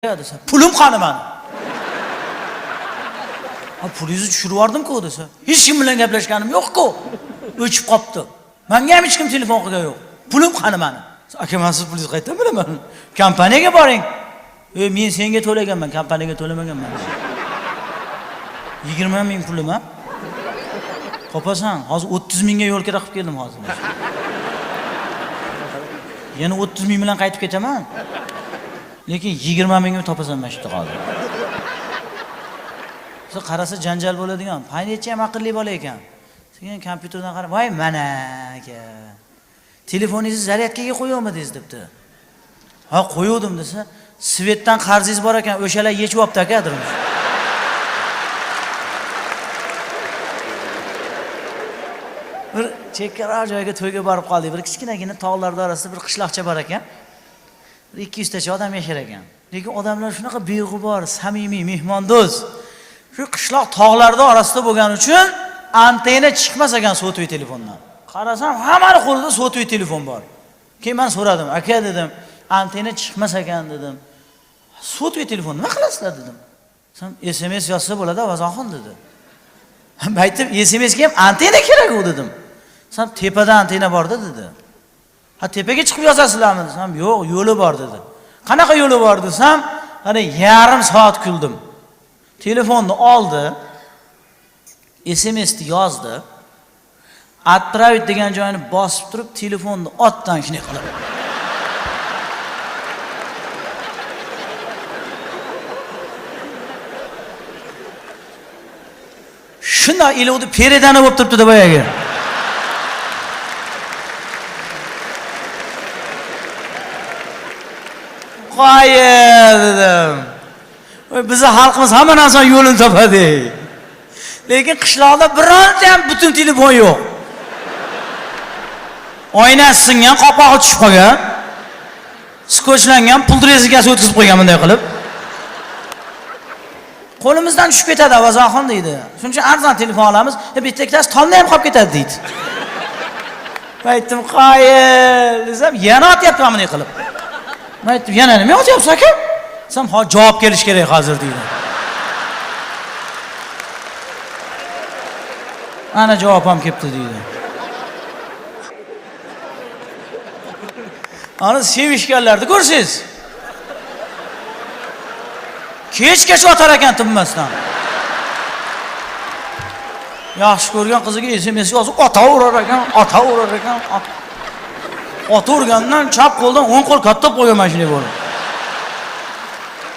Ya desa, pulim qani mani? Ha, pulingizni tushirib yubordim-ku desa. Hech kim bilan gaplashganim yo'q-ku. O'chib qopti. Menga ham hech kim telefon qilgan yo'q. Pulim qani mani? Aka, men siz pulingizni qayerdan bilaman? Kompaniyaga boring. Men senga to'laganman, kompaniyaga to'lamaganman. 20 ming pulim ha? Topasan, hozir 30 mingga yo'l kira qilib keldim hozir. Yana 30 ming bilan qaytib ketaman. Lekin 20 mingni topasan mana shu hozir. Siz qarasa janjal bo'ladigan. Paynechi ham aqlli bola ekan. Sen kompyuterdan qarab, "Voy, mana aka. Telefoningizni zaryadkaga qo'ymadingiz" debdi. Ha, qo'yuvdim desa, "Svetdan qarzingiz bor ekan, o'shalar yechib olibdi aka" dedim. Bir chekkaroq joyga to'yga borib qoldik. Bir kichkinagina tog'lar orasida bir qishloqcha bor ekan. 200 tacha odam yashar ekan. Lekin odamlar shunaqa beg'ubor, samimiy, mehmondo'st. Shu qishloq tog'larda orasida bo'lgani uchun antena chiqmas ekan sotviy telefondan. Qarasam, hammaning qo'lida sotviy telefon bor. Keyin men so'radim, "Aka" dedim, "antena chiqmas ekan" dedim. "Sotviy telefon nima qilasizlar" dedim. Sen SMS yozsa bo'ladi, vazoxon dedi. Men aytdim, "SMS ga ham antena kerak u" dedim. Sen tepada antena bor-da dedi. "Ha, tepaga chiqib yozasizlarmi?" desam, "Yo'q, yo'li bor" dedi. "Qanaqa yo'li bor?" desam, "Qani yarim soat kuldim." Telefonni oldi, SMS ni yozdi. Отправить degan joyini bosib turib, telefonni otdan shunday qilib. Shunda ilovdi peredani bo'lib turibdi-da boyagi. "Qo'ying" dedim. Bizi xalqimiz hamma narsa yo'lini topadi. Lekin qishloqda bironta ham butun telefon yo'q. Oynasi singan, qopog'i tushib qolgan. Skochlangan, puldrezigasi o'tkazib qo'ygan bunday qilib. Qo'limizdan tushib ketadi, vazoxon deydi. Shuning uchun arzon telefon olamiz, bitta ikkitasi tomda ham qolib ketadi deydi. Aytdim, "Qo'ying" desam, yana otyapman bunday qilib. Men aytdim, "Yana nima otyapsiz aka?" Desam, "Javob kelish kerak hozir" deydi. Ana javob ham kelibdi deydi. Ana sevishganlarni ko'rsiz. Kech-kech otar ekan tinmasdan. Yaxshi ko'rgan qiziga SMS yozib otaverar ekan, otaverar ekan. Otavergandan chap qo'ldan 10 qo'l katta qo'yaman shunday bo'lib.